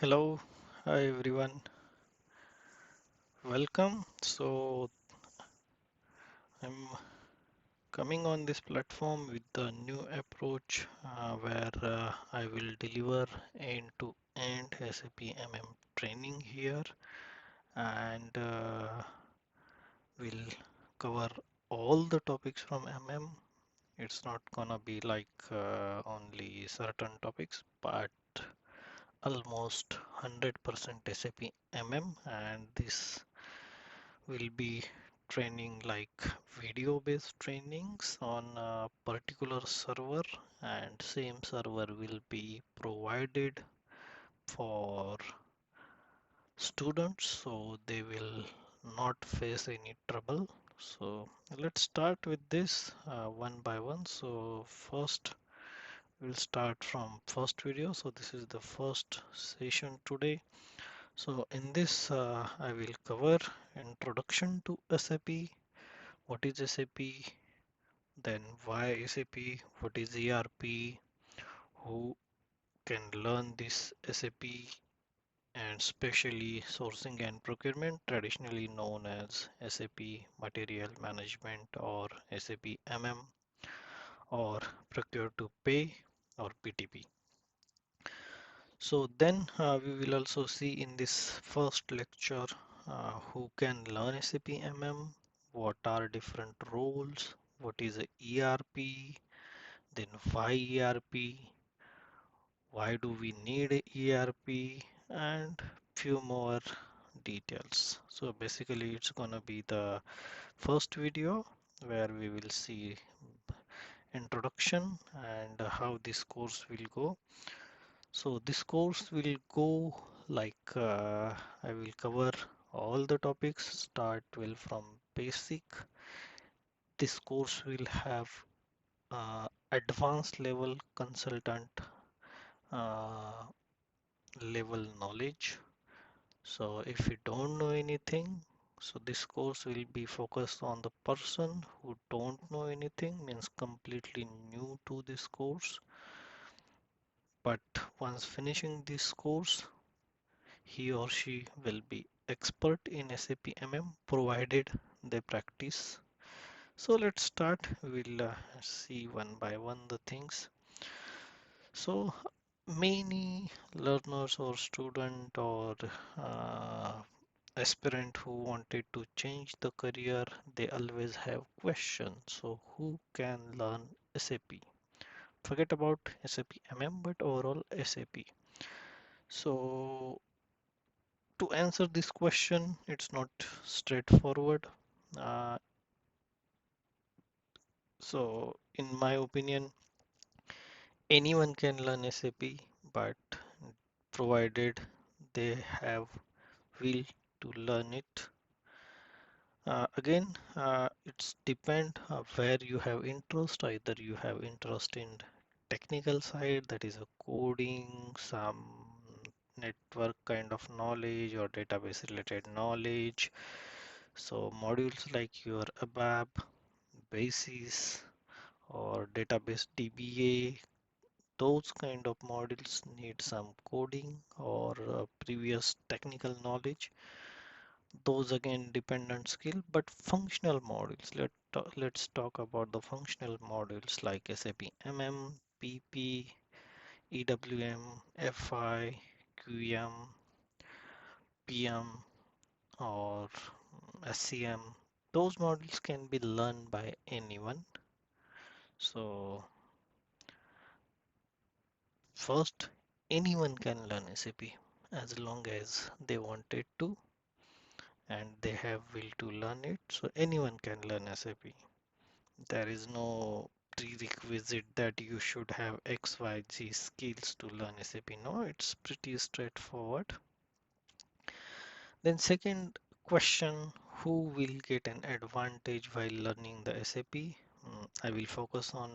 Hello, hi everyone, welcome. I'm coming on this platform with a new approach where I will deliver end-to-end SAP MM training here and will cover all the topics from MM. It's not gonna be like only certain topics, but almost 100% SAP MM, and this will be training like video based trainings on a particular server, and same server will be provided for students so they will not face any trouble. So let's start with this one by one. So first we'll start from first video. So this is the first session today. So in this I will cover introduction to SAP. What is SAP? Then why SAP? What is ERP? Who can learn this SAP? And especially sourcing and procurement, traditionally known as SAP Material Management or SAP MM or Procure to Pay or PTP. So then we will also see in this first lecture who can learn SAP MM, what are different roles, what is a ERP, then why ERP, why do we need a ERP, and few more details. So basically it's gonna be the first video where we will see introduction and how this course will go. So this course will go like I will cover all the topics, start well from basic. This course will have advanced level consultant uh, level knowledge. So if you don't know anything, so this course will be focused on the person who don't know anything, means completely new to this course. But once finishing this course, he or she will be expert in SAP MM provided they practice. So let's start. We'll see one by one the things. So many learners or student or uh, aspirant who wanted to change the career, they always have questions. So who can learn SAP? Forget about SAP MM, but overall SAP. So to answer this question, it's not straightforward. Uh, so in my opinion, anyone can learn SAP, but provided they have will to learn it. Again, it's depend where you have interest. Either you have interest in technical side, that is a coding, some network kind of knowledge or database related knowledge. So modules like your ABAP, BASIS or database DBA, those kind of modules need some coding or previous technical knowledge. Those again dependent skill, but functional modules. Let's talk about the functional modules like SAP MM, PP, EWM, FI, QM, PM, or SCM. Those modules can be learned by anyone. So first, anyone can learn SAP as long as they wanted to and they have will to learn it. So anyone can learn SAP. There is no prerequisite that you should have XYZ skills to learn SAP. No, it's pretty straightforward. Then second question, who will get an advantage while learning the SAP? I will focus on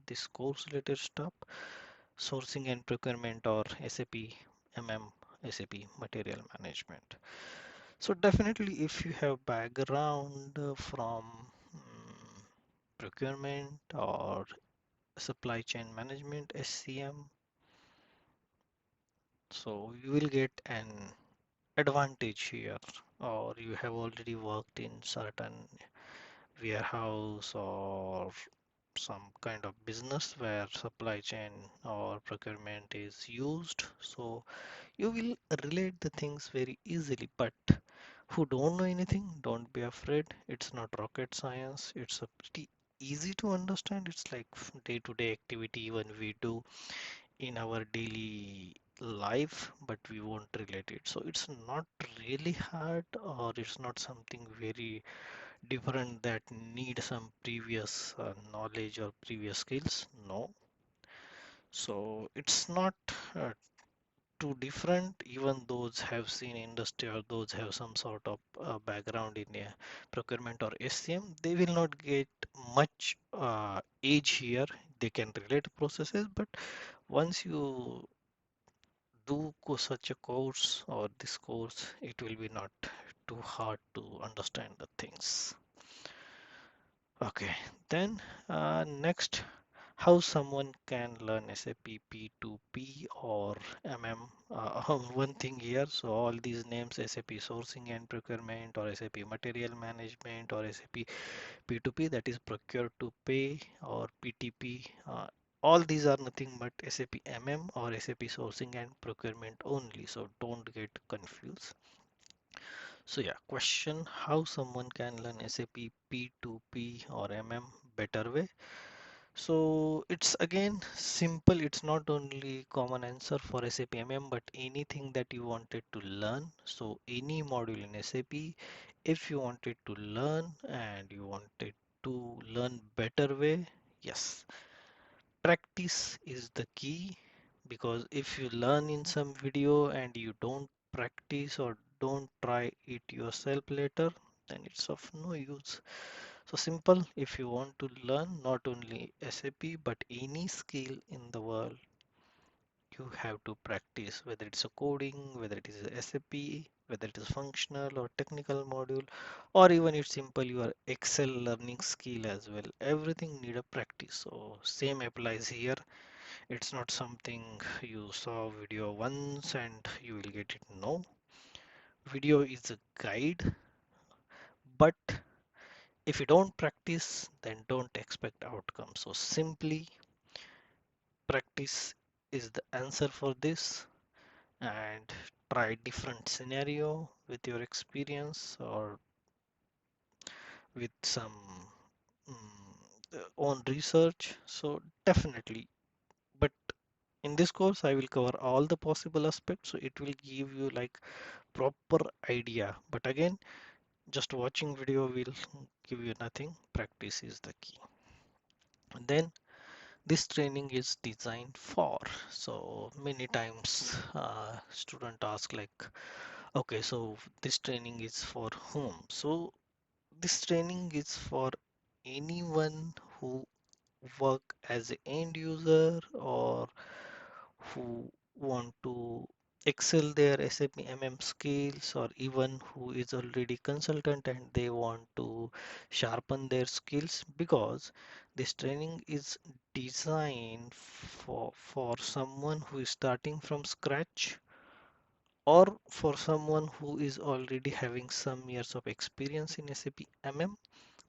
this course related stuff, sourcing and procurement or SAP MM, SAP material management. So definitely if you have background from procurement or supply chain management, SCM, So you will get an advantage here, or you have already worked in certain warehouse or some kind of business where supply chain or procurement is used. So you will relate the things very easily. But who don't know anything, don't be afraid. It's not rocket science. It's a pretty easy to understand. It's like day-to-day activity even we do in our daily life, but we won't relate it. So it's not really hard, or it's not something very different that need some previous knowledge or previous skills. No. So it's not uh, too different. Even those have seen industry or those have some sort of background in procurement or SCM, they will not get much age here. They can relate processes, but once you do such a course or this course, it will be not too hard to understand the things. Okay, then next, how someone can learn SAP P2P or MM. One thing here, so all these names, SAP sourcing and procurement, or SAP material management, or SAP P2P, that is procure to pay, or PTP. All these are nothing but SAP MM or SAP sourcing and procurement only. So don't get confused. So yeah, question, how someone can learn SAP P2P or MM better way. So it's again simple. It's not only common answer for SAP MM, but anything that you wanted to learn. So any module in SAP, if you wanted to learn and you wanted to learn better way, yes, practice is the key. Because if you learn in some video and you don't practice or don't try it yourself later, then it's of no use. So simple, if you want to learn not only SAP but any skill in the world, you have to practice, whether it's a coding, whether it is a SAP, whether it is functional or technical module, or even it's simple your Excel learning skill as well. Everything need a practice. So same applies here. It's not something you saw video once and you will get it. No, video is a guide, but if you don't practice, then don't expect outcome. So simply practice is the answer for this, and try different scenario with your experience or with some own research. So definitely, but in this course I will cover all the possible aspects, so it will give you like proper idea. But again, just watching video will give you nothing. Practice is the key. And then this training is designed for, so many times student ask like, okay, so this training is for whom? So this training is for anyone who work as an end user, or who want to excel their SAP MM skills, or even who is already consultant and they want to sharpen their skills. Because this training is designed for someone who is starting from scratch, or for someone who is already having some years of experience in SAP MM,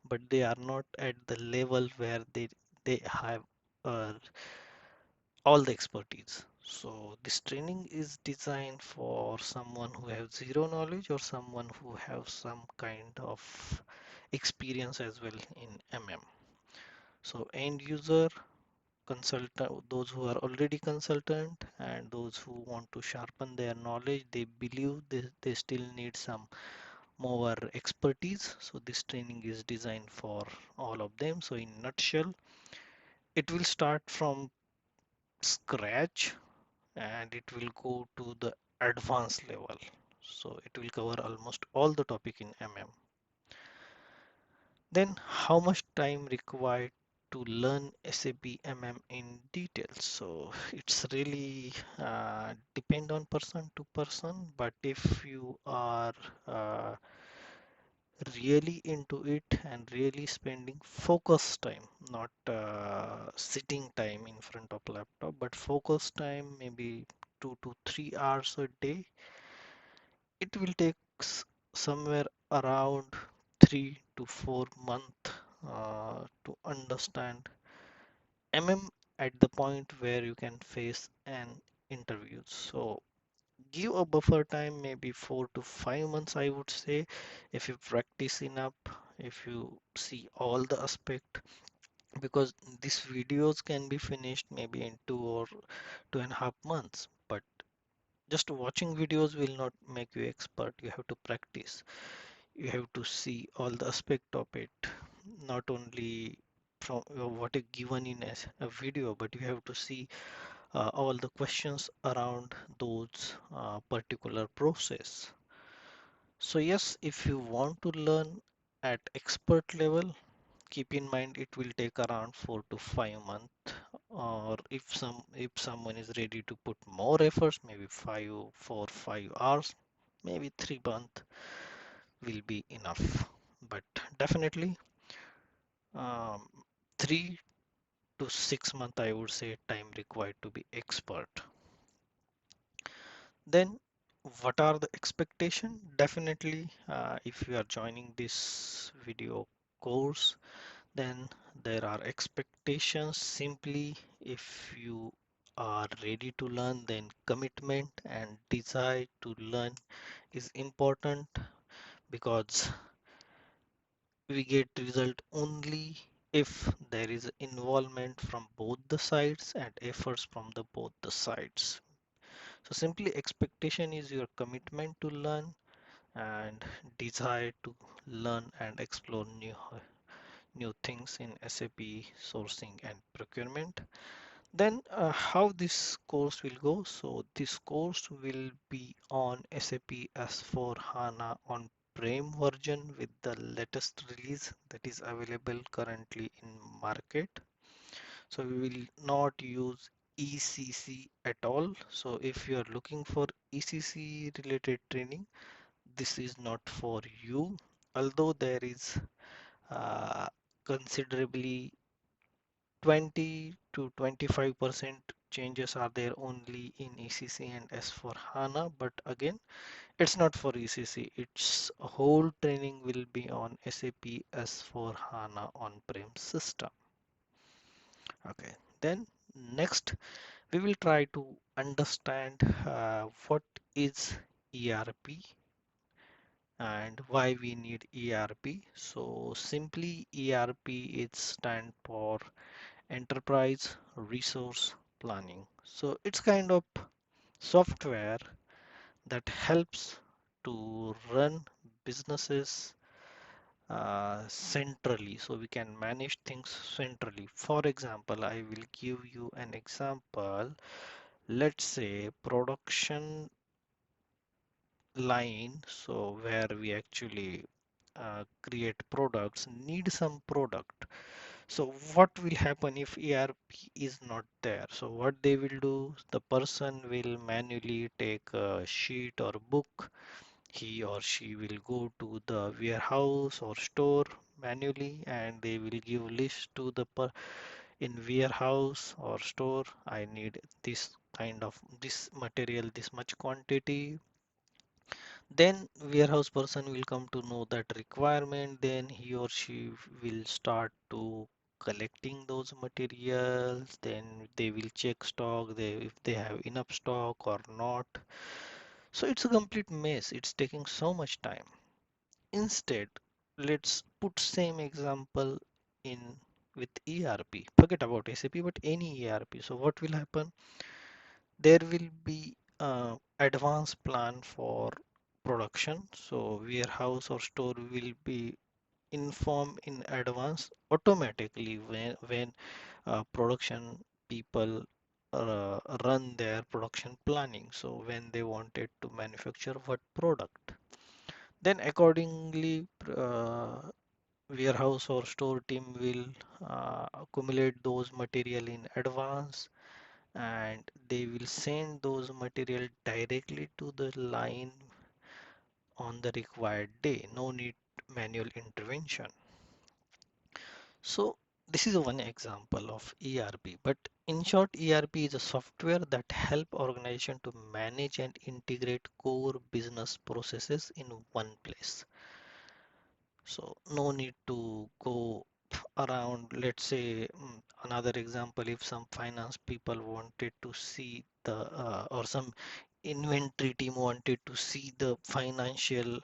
but they are not at the level where they have uh, all the expertise. So this training is designed for someone who has zero knowledge, or someone who have some kind of experience as well in MM. So end user, consultant, those who are already consultant, and those who want to sharpen their knowledge, they believe they still need some more expertise. So this training is designed for all of them. So in nutshell, it will start from scratch and it will go to the advanced level. So it will cover almost all the topic in MM. Then how much time required to learn SAP MM in detail? So it's really depend on person to person, but if you are really into it and really spending focus time, not sitting time in front of laptop, but focus time, maybe 2 to 3 hours a day, it will take somewhere around 3 to 4 months to understand at the point where you can face an interview. So give a buffer time, maybe 4 to 5 months, I would say, if you practice enough, if you see all the aspect, because these videos can be finished maybe in 2 or 2.5 months, but just watching videos will not make you expert. You have to practice. You have to see all the aspect of it, not only from what is given in a video, but you have to see all the questions around those particular process. So yes, if you want to learn at expert level, keep in mind it will take around 4 to 5 months. Or if someone is ready to put more efforts, maybe 5 hours, maybe 3 months will be enough. But definitely, um, 3 to 6 months, I would say, time required to be expert. Then, what are the expectation? Definitely, if you are joining this video course, then there are expectations. Simply, if you are ready to learn, then commitment and desire to learn is important, because we get result only if there is involvement from both the sides and efforts from the both the sides. So simply expectation is your commitment to learn and desire to learn and explore new things in SAP sourcing and procurement. Then how this course will go? So this course will be on SAP S/4HANA on-prem version with the latest release that is available currently in market. So we will not use ECC at all. So if you are looking for ECC related training, this is not for you. Although there is considerably 20 to 25% changes are there only in ECC and S/4HANA, but again, it's not for ECC. Its whole training will be on SAP S/4HANA on-prem system. Okay, then next we will try to understand what is ERP and why we need ERP. So simply ERP it stand for Enterprise Resource Planning. So it's kind of software that helps to run businesses centrally, so we can manage things centrally. For example, I will give you an example. Let's say production line, so where we actually create products, need some product. So what will happen if ERP is not there? So what they will do, the person will manually take a sheet or book. He or she will go to the warehouse or store manually, and they will give list to the in warehouse or store. I need this kind of this material, this much quantity. Then warehouse person will come to know that requirement, then he or she will start to collecting those materials, then they will check stock, if they have enough stock or not. So it's a complete mess. It's taking so much time. Instead, let's put same example in with ERP. Forget about SAP, but any ERP. So what will happen? There will be advanced plan for production. So warehouse or store will be informed in advance automatically when production people run their production planning. So when they wanted to manufacture what product, then accordingly warehouse or store team will accumulate those material in advance, and they will send those material directly to the line on the required day. No need manual intervention. So This is one example of ERP, but in short, ERP is a software that help organization to manage and integrate core business processes in one place. So no need to go around. Let's say another example, if some finance people wanted to see the or some inventory team wanted to see the financial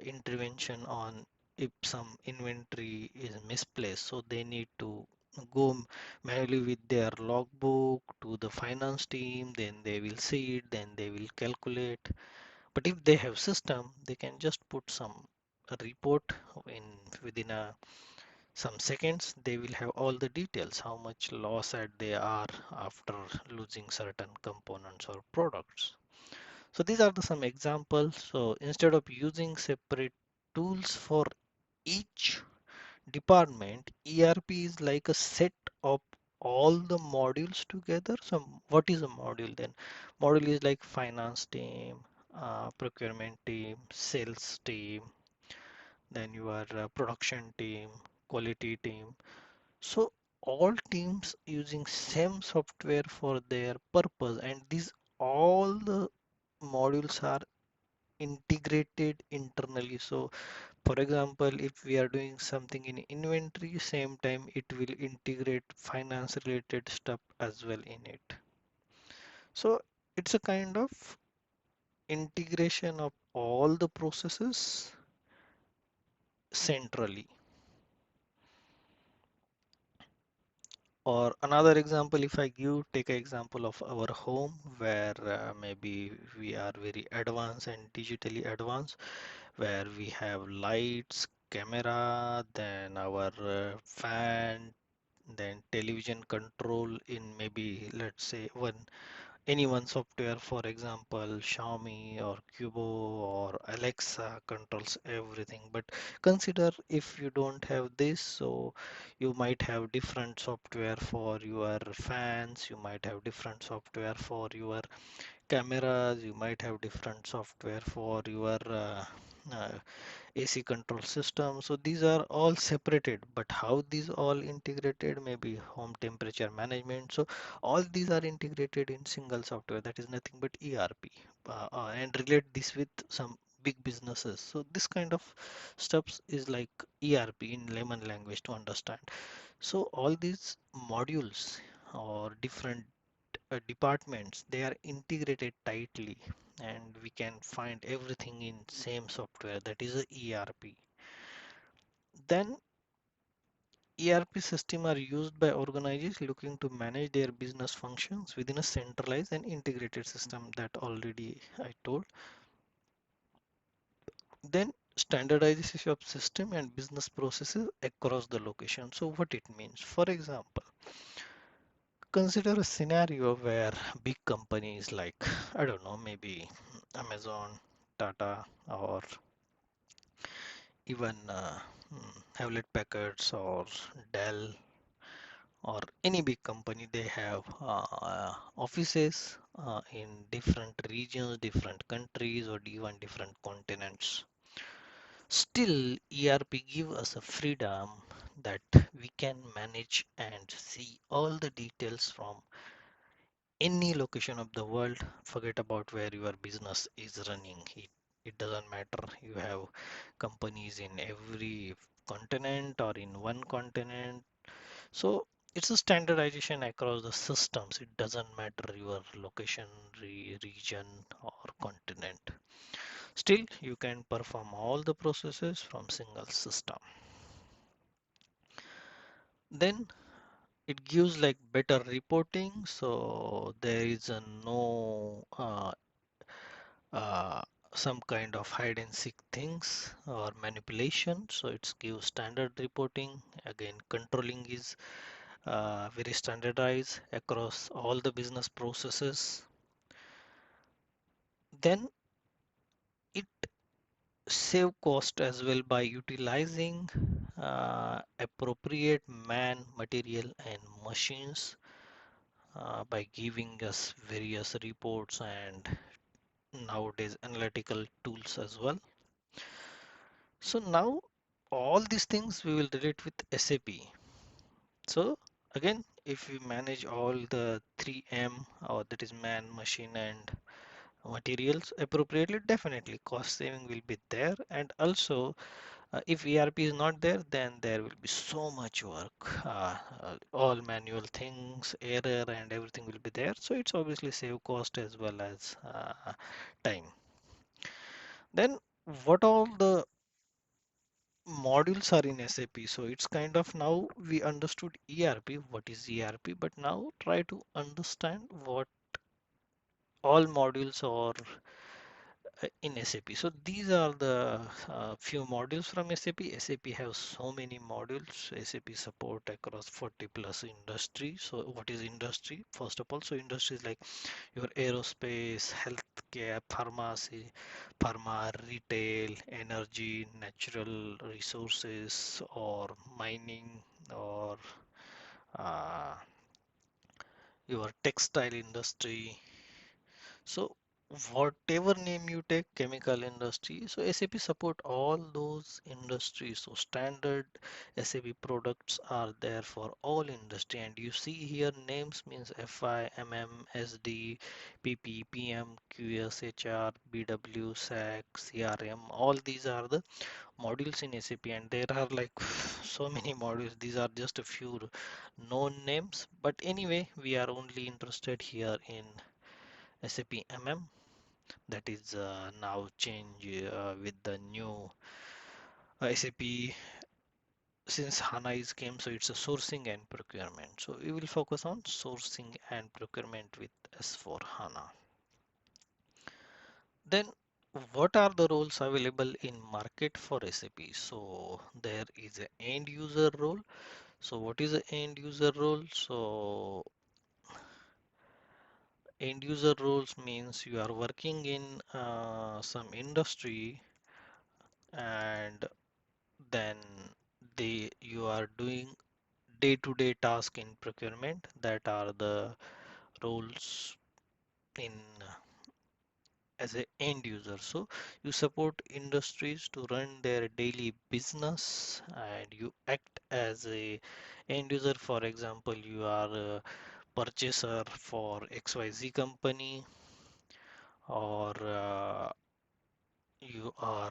intervention on if some inventory is misplaced, so they need to go manually with their logbook to the finance team, then they will see it, then they will calculate. But if they have system, they can just put some a report in within some seconds. They will have all the details, how much loss at they are after losing certain components or products. So these are the some examples. So instead of using separate tools for each department, ERP is like a set of all the modules together. So what is a module then? Module is like finance team, procurement team, sales team, then your production team, quality team. So all teams using same software for their purpose, and these all the modules are integrated internally. So for example, if we are doing something in inventory, same time it will integrate finance related stuff as well in it. So it's a kind of integration of all the processes centrally. Or another example, if I take an example of our home where maybe we are very advanced and digitally advanced, where we have lights, camera, then our fan, then television control in maybe let's say any one software, for example Xiaomi or Cubo or Alexa controls everything. But consider if you don't have this, so you might have different software for your fans, you might have different software for your cameras, you might have different software for your uh, AC control system. So these are all separated, but how these all integrated? Maybe home temperature management. So all these are integrated in single software. That is nothing but ERP, and relate this with some big businesses. So this kind of steps is like ERP in layman language to understand. So all these modules or different departments, they are integrated tightly, and we can find everything in same software, that is a ERP. Then ERP system are used by organizations looking to manage their business functions within a centralized and integrated system, that already I told. Then standardization of system and business processes across the location. So what it means, for example, consider a scenario where big companies like, I don't know, maybe Amazon, Tata, or even Hewlett Packards or Dell or any big company, they have offices in different regions, different countries, or even different continents. Still, ERP give us a freedom that we can manage and see all the details from any location of the world. Forget about where your business is running. It doesn't matter. You have companies in every continent or in one continent. So it's a standardization across the systems. It doesn't matter your location, region, or continent. Still, you can perform all the processes from single system. Then it gives like better reporting. So there is a no uh, some kind of hide and seek things or manipulation. So it gives standard reporting. Again, controlling is very standardized across all the business processes. Then it save cost as well by utilizing appropriate man, material, and machines, by giving us various reports and nowadays analytical tools as well. So now all these things we will relate with SAP. So again, if we manage all the 3M, or that is man, machine, and materials appropriately, definitely cost saving will be there. And also, if ERP is not there, then there will be so much work, all manual things, error, and everything will be there. So it's obviously save cost as well as time. Then what all the modules are in SAP? So it's kind of, now we understood ERP, what is ERP, but now try to understand what all modules are in SAP. So these are the few modules from SAP. SAP has so many modules. SAP support across 40 plus industry. So what is industry? First of all, so industry is like your aerospace, healthcare, pharmacy, pharma, retail, energy, natural resources, or mining, or uh, your textile industry. So whatever name you take, chemical industry, so SAP support all those industries. So standard SAP products are there for all industry. And you see here names means FI, MM, SD, PP, PM, QS, HR, BW, SAC, CRM. All these are the modules in SAP, and there are like so many modules. These are just a few known names. But anyway, we are only interested here in SAP MM, that is now change with the new SAP, since HANA is came, so it's a sourcing and procurement. So we will focus on sourcing and procurement with S4 HANA. Then what are the roles available in market for SAP? So there is an end user role. So what is an end user role? So end user roles means you are working in some industry, and then you are doing day-to-day task in procurement. That are the roles in as a end user. So you support industries to run their daily business, and you act as a end user. For example, you are a purchaser for XYZ company, or you are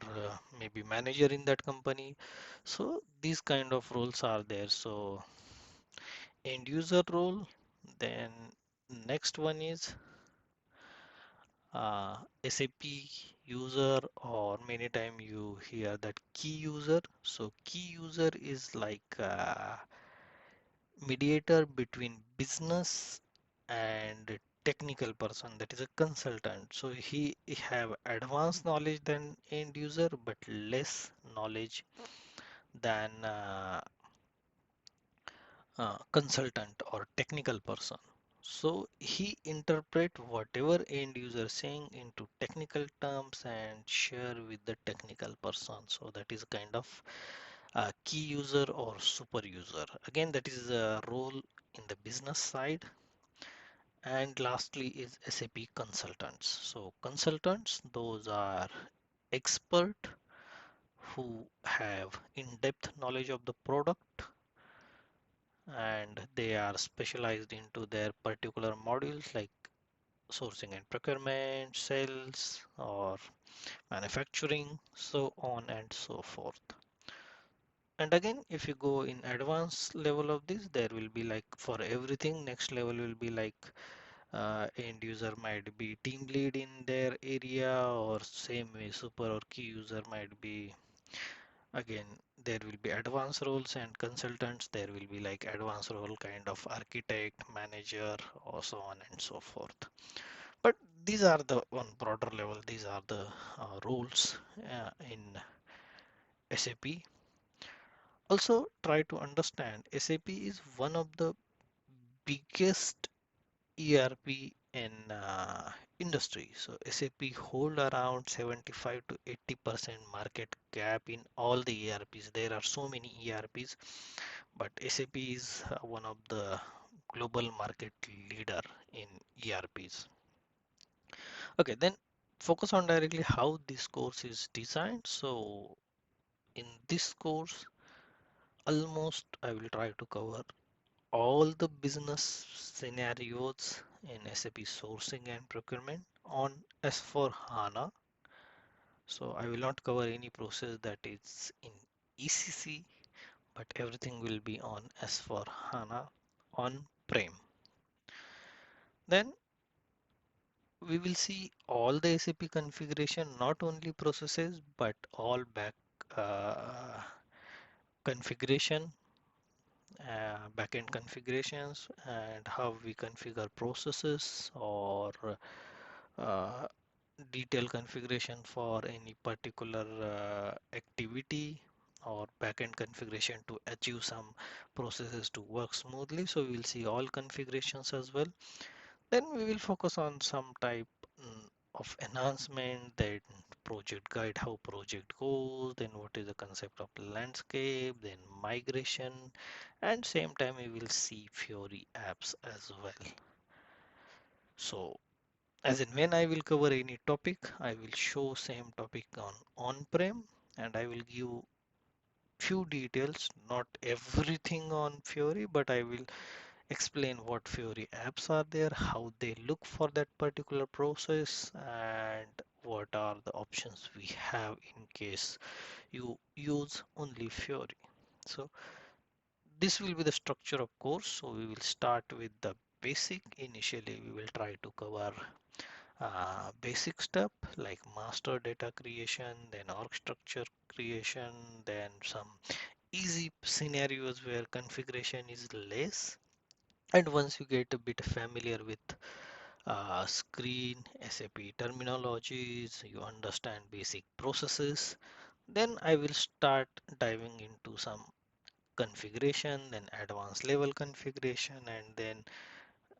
maybe manager in that company. So these kind of roles are there. So end user role. Then next one is SAP user, or many time you hear that key user. So key user is like mediator between business and technical person, that is a consultant. So he have advanced knowledge than end user, but less knowledge than consultant or technical person. So he interpret whatever end user saying into technical terms and share with the technical person. So that is kind of key user or super user. Again, that is a role in the business side. And lastly is SAP consultants. So consultants, those are expert who have in-depth knowledge of the product, and they are specialized into their particular modules like sourcing and procurement, sales, or manufacturing, so on and so forth. And again, if you go in advanced level of this, there will be like for everything, next level will be like end user might be team lead in their area, or same way super or key user might be. Again, there will be advanced roles and consultants. There will be like advanced role kind of architect, manager, or so on and so forth. But these are the one broader level. These are the roles in SAP. Also, try to understand SAP is one of the biggest ERP in industry. So SAP hold around 75 to 80% market cap in all the ERPs. There are so many ERPs, but SAP is one of the global market leader in ERPs. Okay, then focus on directly how this course is designed. So in this course, almost I will try to cover all the business scenarios in SAP sourcing and procurement on S/4HANA. So I will not cover any process that is in ECC, but everything will be on S/4HANA on-prem. Then we will see all the SAP configuration, not only processes, but all back uh, configuration, backend configurations, and how we configure processes or uh, detailed configuration for any particular activity or backend configuration to achieve some processes to work smoothly. So we will see all configurations as well. Then we will focus on some type of enhancement, then project guide, how project goes, then what is the concept of landscape, then migration, and same time we will see Fiori apps as well. So as in when I will cover any topic, I will show same topic on on-prem and I will give few details, not everything on Fiori, but I will explain what Fiori apps are there, how they look for that particular process, and what are the options we have in case you use only Fiori. So this will be the structure of course. So we will start with the basic. Initially, we will try to cover basic step like master data creation, then org structure creation, then some easy scenarios where configuration is less. And once you get a bit familiar with screen, SAP terminologies, you understand basic processes, then I will start diving into some configuration, then advanced level configuration, and then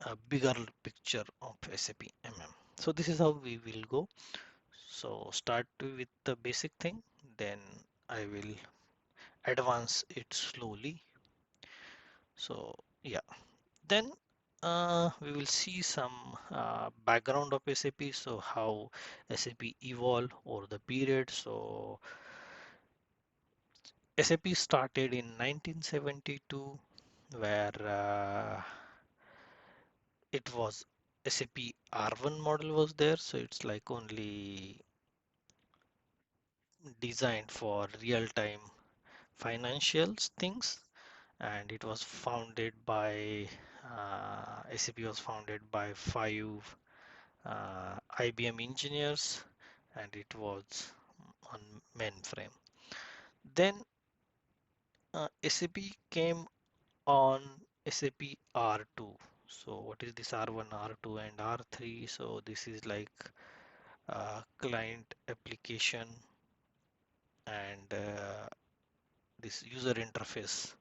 a bigger picture of SAP MM. So this is how we will go. So start with the basic thing, then I will advance it slowly. So yeah. Then we will see some background of SAP, so how SAP evolved over the period. So SAP started in 1972, where it was SAP R1 model was there, so it's like only designed for real-time financials things, and it was founded by SAP was founded by five IBM engineers, and it was on mainframe. Then SAP came on SAP R2. So what is this R1, R2, and R3? So this is like client application and this user interface.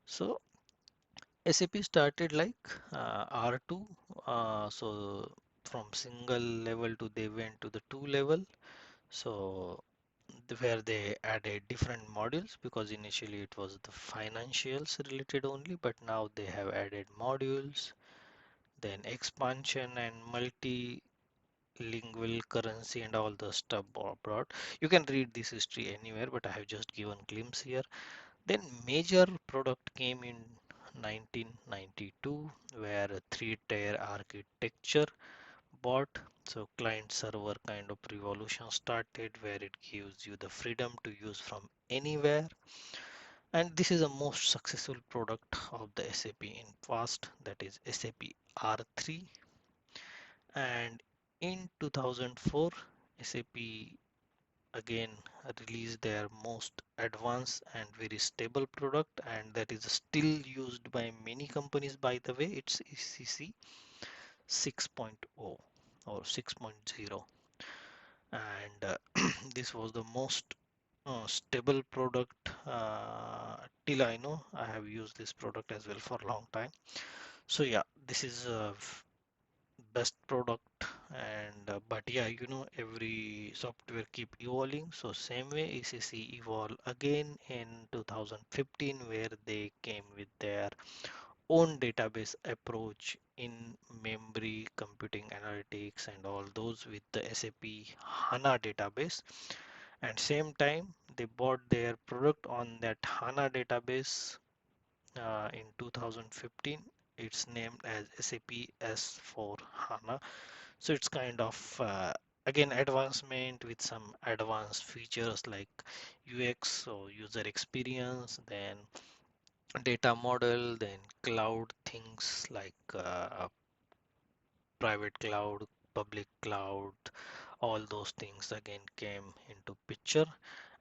So SAP started like R2. So from single level to they went to the two level. So where they added different modules because initially it was the financials related only, but now they have added modules, then expansion and multilingual currency and all the stuff brought. You can read this history anywhere, but I have just given glimpse here. Then major product came in 1992 where a three-tier architecture bought. So client server kind of revolution started where it gives you the freedom to use from anywhere. And this is the most successful product of the SAP in past, that is SAP R3. And in 2004, SAP again released their most advanced and very stable product, and that is still used by many companies by the way. It's ECC 6.0 or 6.0, and this was the most stable product till I know. I have used this product as well for a long time. So yeah, this is best product. And but yeah, every software keep evolving. So same way ECC evolved again in 2015 where they came with their own database approach in memory computing analytics and all those with the SAP HANA database. and same time they bought their product on that HANA database in 2015. It's named as SAP S4 HANA. So it's kind of again advancement with some advanced features like UX or user experience, then data model, then cloud things like private cloud, public cloud, all those things again came into picture.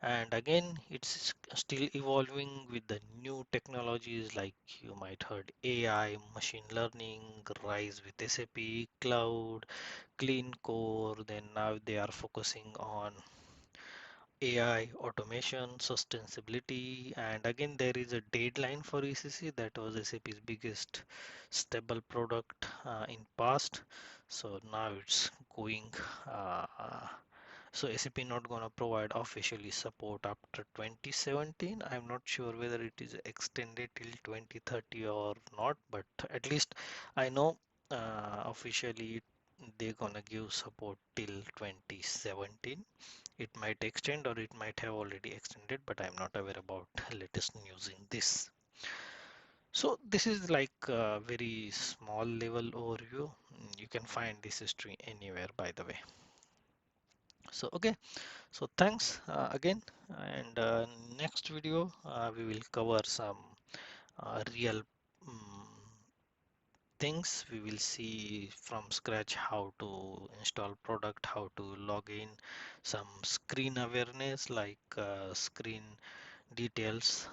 And again, it's still evolving with the new technologies like you might heard AI, machine learning, rise with SAP, cloud, clean core. Then now they are focusing on AI, automation, sustainability, and again there is a deadline for ECC that was SAP's biggest stable product in past. So now it's going. So SAP not gonna provide officially support after 2017. I'm not sure whether it is extended till 2030 or not, but at least I know officially they're gonna give support till 2017. It might extend or it might have already extended, but I'm not aware about latest news in this. So this is like a very small level overview. You can find this history anywhere, by the way. So okay, so thanks again, and next video we will cover some real things. We will see from scratch how to install product, how to log in, some screen awareness like screen details,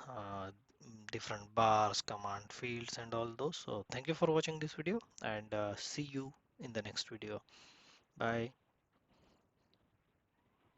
different bars, command fields, and all those. So thank you for watching this video, and see you in the next video. Bye.